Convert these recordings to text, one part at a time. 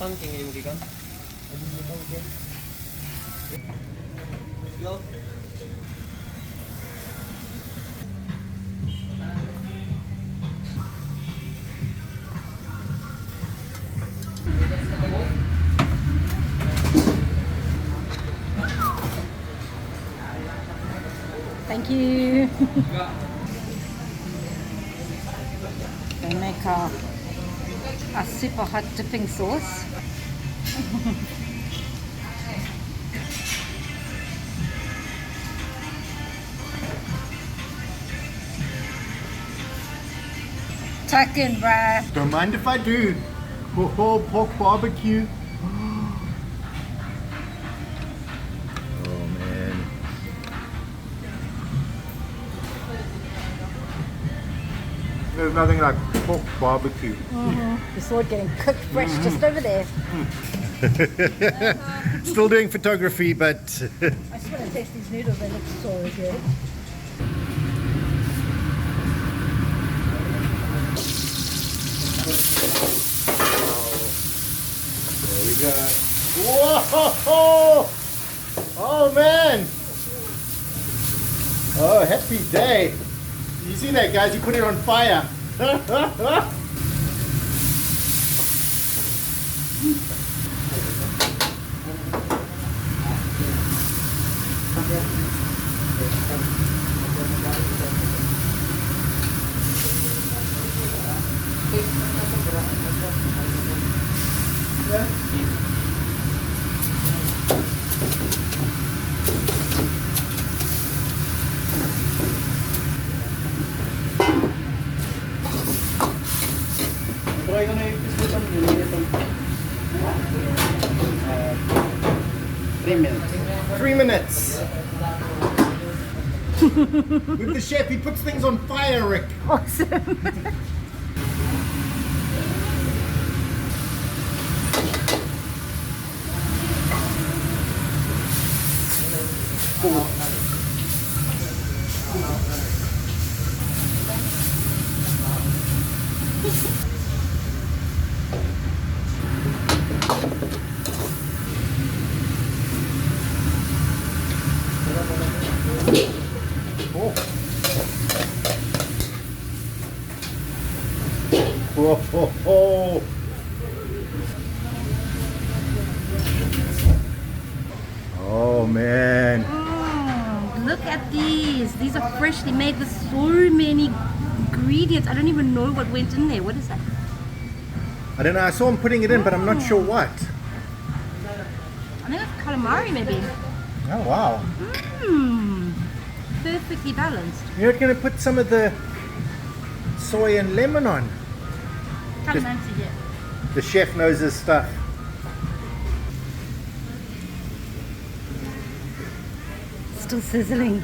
Kan king yung gikan. Go. Thank you. They make a super hot dipping sauce. Tuck in, bruh. Don't mind if I do. Oh, pork barbecue. Oh man. There's nothing like pork barbecue. You saw it getting cooked fresh just over there. Still doing photography, but I just want to taste these noodles. They look so good. there we go. Whoa! Oh man! Oh, happy day! You see that, guys? You put it on fire. Try ko na yung pisngan yung 3 minutes. 3 minutes. With the chef, he puts things on fire, Rick. Awesome. Whoa, ho, ho. Oh man. Look at these. These are freshly made with so many ingredients. I don't even know what went in there. What is that? I don't know, I saw him putting it in, but I'm not sure what. I think it's calamari maybe. Oh wow. Perfectly balanced. You're not going to put some of the soy and lemon on. Calamansi, yeah. The chef knows his stuff. Still sizzling.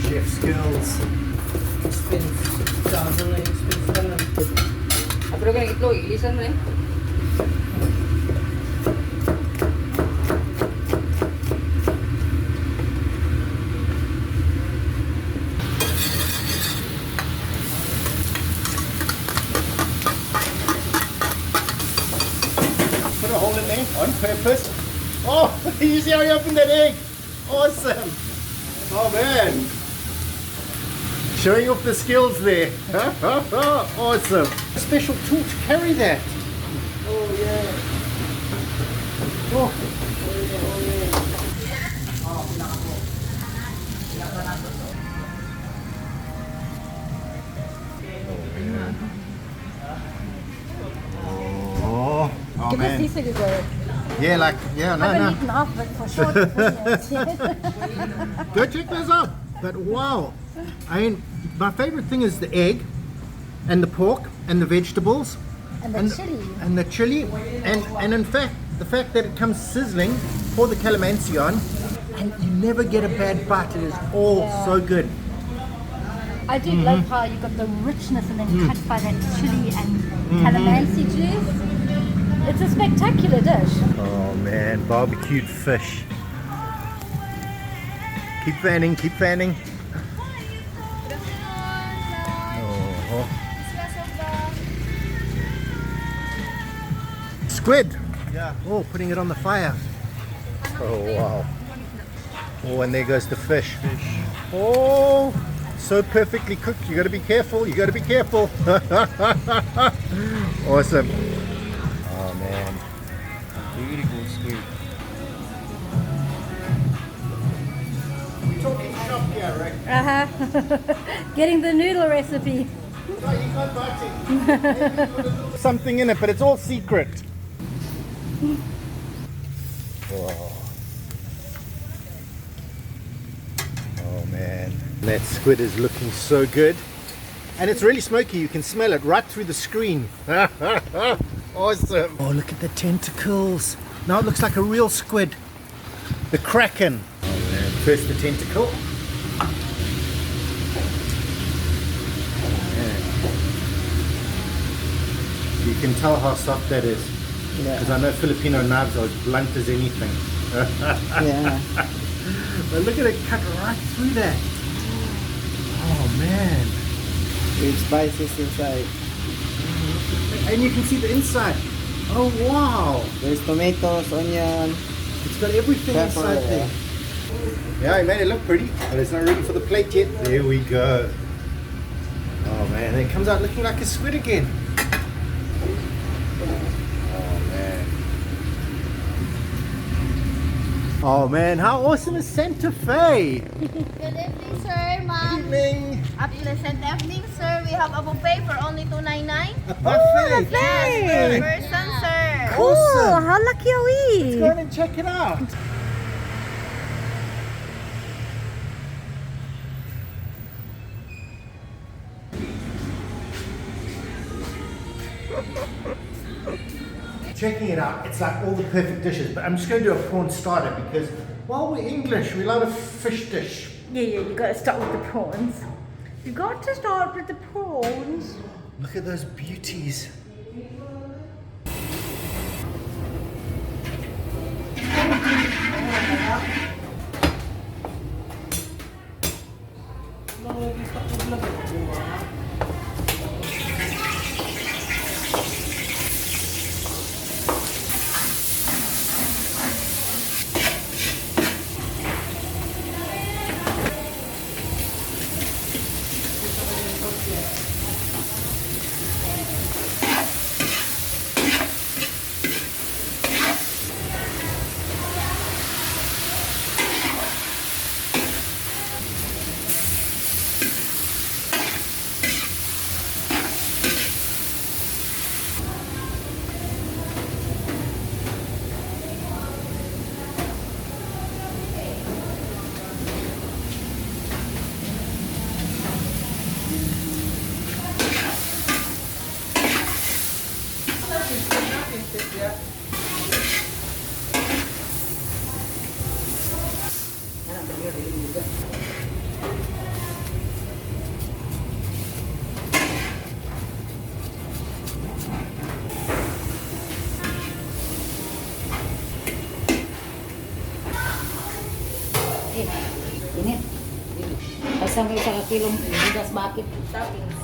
Chef skills. Pero kaya itlog, ilisan mo eh. Put a hole in there on purpose. Oh, you see how he opened that egg? Awesome. Oh man. Showing off the skills there. Awesome. A special tool to carry that. Oh yeah. Oh. Oh, oh Give man. us Sisig ago. Yeah, like, yeah, I no, haven't no. eaten half of it for sure. Go check those out. But wow, I mean, my favorite thing is the egg, and the pork, and the vegetables, And the chili. and the chili, and in fact, the fact that it comes sizzling, pour the calamansi on, and you never get a bad bite. It is all so good. I do love how you got the richness and then cut by that chili and calamansi juice. It's a spectacular dish. Oh man, barbecued fish. Keep fanning, keep fanning. Oh. squid. Yeah. Oh, putting it on the fire. Oh, wow. Oh, and there goes the fish. Oh, so perfectly cooked. You got to be careful. You got to be careful. Awesome. Oh, man. Beautiful squid. We're talking shop here, right? Getting the noodle recipe. No, you can't bite it. Something in it, but it's all secret. Whoa. Oh man, that squid is looking so good. And it's really smoky, you can smell it right through the screen. Awesome. Oh, look at the tentacles. Now it looks like a real squid. The kraken. Oh man, first the tentacle. You can tell how soft that is. Because I know Filipino knives are as blunt as anything. Yeah. But look at it cut right through that. Oh man. With spices inside. And you can see the inside. Oh wow. There's tomatoes, onion. It's got everything Pepper, inside there. Yeah, it made it look pretty, but it's not ready for the plate yet. There we go. Oh man, it comes out looking like a squid again. Oh man, how awesome is Santa Fe? Good evening, sir, ma'am. Evening. A pleasant evening, sir. We have a buffet for only $2.99. A buffet. Yes, per person, sir. Awesome. How lucky are we? Go in and check it out. Checking it out, it's like all the perfect dishes, but I'm just going to do a prawn starter because while we're English, we love a fish dish. Yeah, you got to start with the prawns. You got to start with the prawns. Look at those beauties. Init. Basta may isang kilong bigas bakit. Toppings.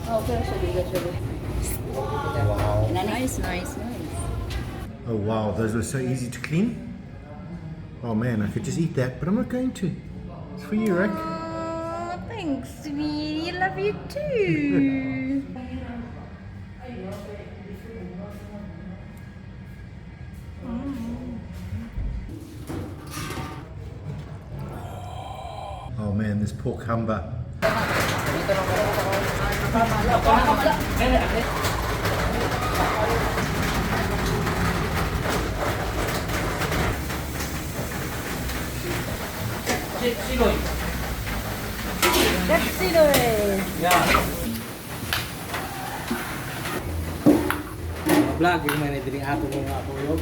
Okay, actually. Wow. Nice. Oh wow, those are so easy to clean. Oh man, I could just eat that, but I'm not going to. It's for you, Rick. Oh, thanks, sweetie. Love you too. Oh man, this pork humba. Let's see the way. Vlog yung may nadiling ato ng ato yung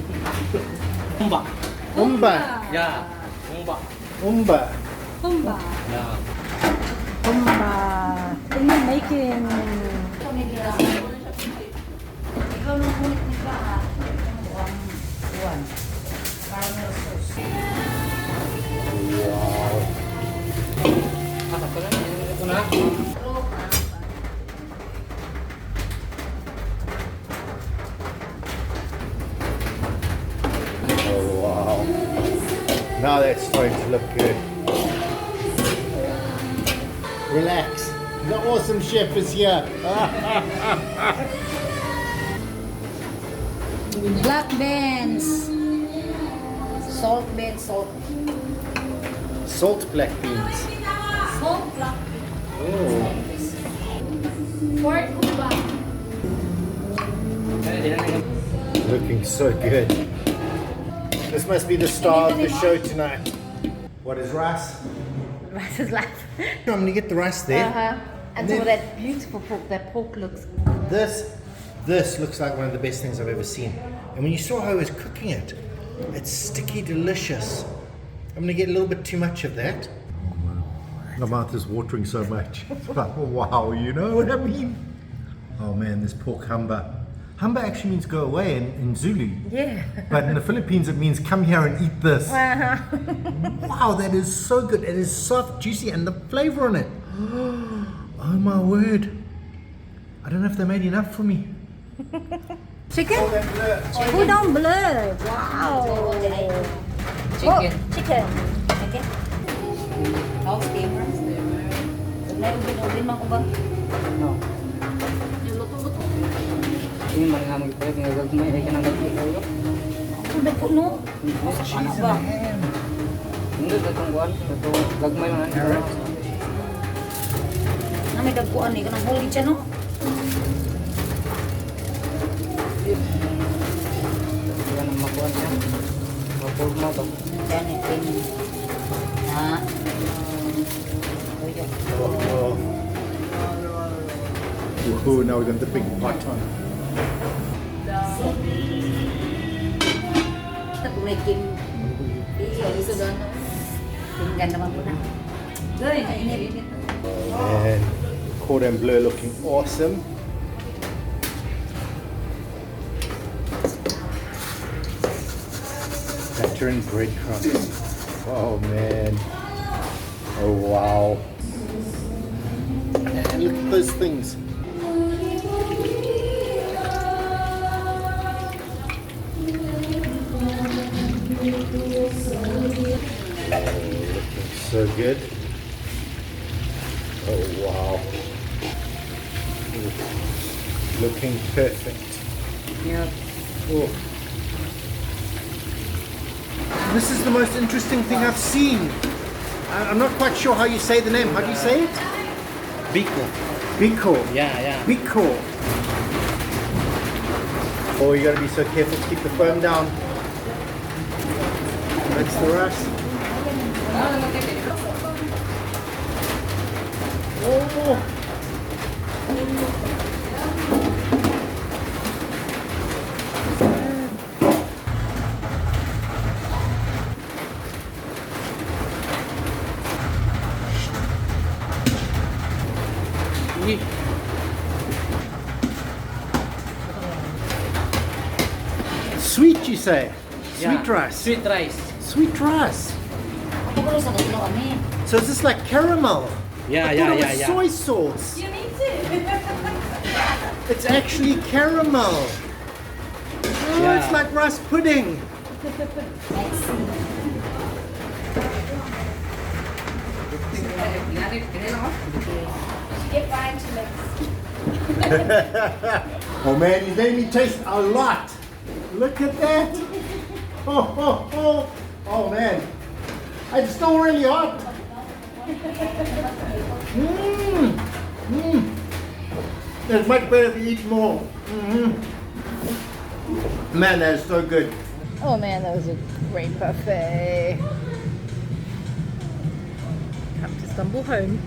Humba. Humba. Yeah. Humba. Humba. Humba. Yeah. Humba. In the making. Ikaw nung punit ni ba? One. Caramel sauce. Wow. Ito na. Now that's starting to look good. Relax. The awesome chef is here. Black beans. Salt beans, salt. Salt black beans. Salt black Oh. pork Humba. Looking so good. This must be the star of the show tonight. What is rice? Rice is life. I'm gonna get the rice there. And some of that beautiful pork. That pork looks. This looks like one of the best things I've ever seen. And when you saw how I was cooking it, it's sticky, delicious. I'm gonna get a little bit too much of that. My mouth is watering so much. It's like, wow, you know what I mean? Oh man, this pork humba. Humba actually means go away in Zulu. Yeah. But in the Philippines, it means come here and eat this. Wow, that is so good. It is soft, juicy, and the flavor on it. Oh my word. I don't know if they made enough for me. Chicken? Cordon bleu. Wow. Chicken. Oh, chicken. Okay. Oh, steamer. Nalubin mo ko ba? No. Ini mana kami kita tinggal gagmay ay kanang gagmay. Kuda po no. Ano ba? Hindi datong kuan, dato gagmay man. Na may dagkuan ni kanang holy siya no. Yan ang makuan niya. Mapurma to. Yan itin. Ha. Oh. Woohoo, now we got the big pot on. Ito kung may kim. Gusto doon. Tinggan naman po na. Gawin, kainit. And cordon bleu looking awesome. Butter and breadcrumbs. Oh man. Oh wow. And look at those things. Looking so good. Oh wow. Looking perfect. Yeah. Oh. This is the most interesting thing I've seen. I'm not quite sure how you say the name. How do you say it? Biko. Biko. Yeah. Biko. Oh, you gotta be so careful to keep the foam down. That's the rice. Oh. Sweet, you say? Sweet rice. Sweet rice. Sweet rice. Ako ko sa dito kami. So is this like caramel? Yeah, I thought it was soy sauce. You need to. It's actually caramel. Oh, Yeah. it's like rice pudding. Let's see. Get fine to mix. Oh man, he's made me taste a lot. Look at that. Oh man. It's still really hot. It's much better to eat more. Man, that is so good. Oh man, that was a great buffet. Come to stumble home.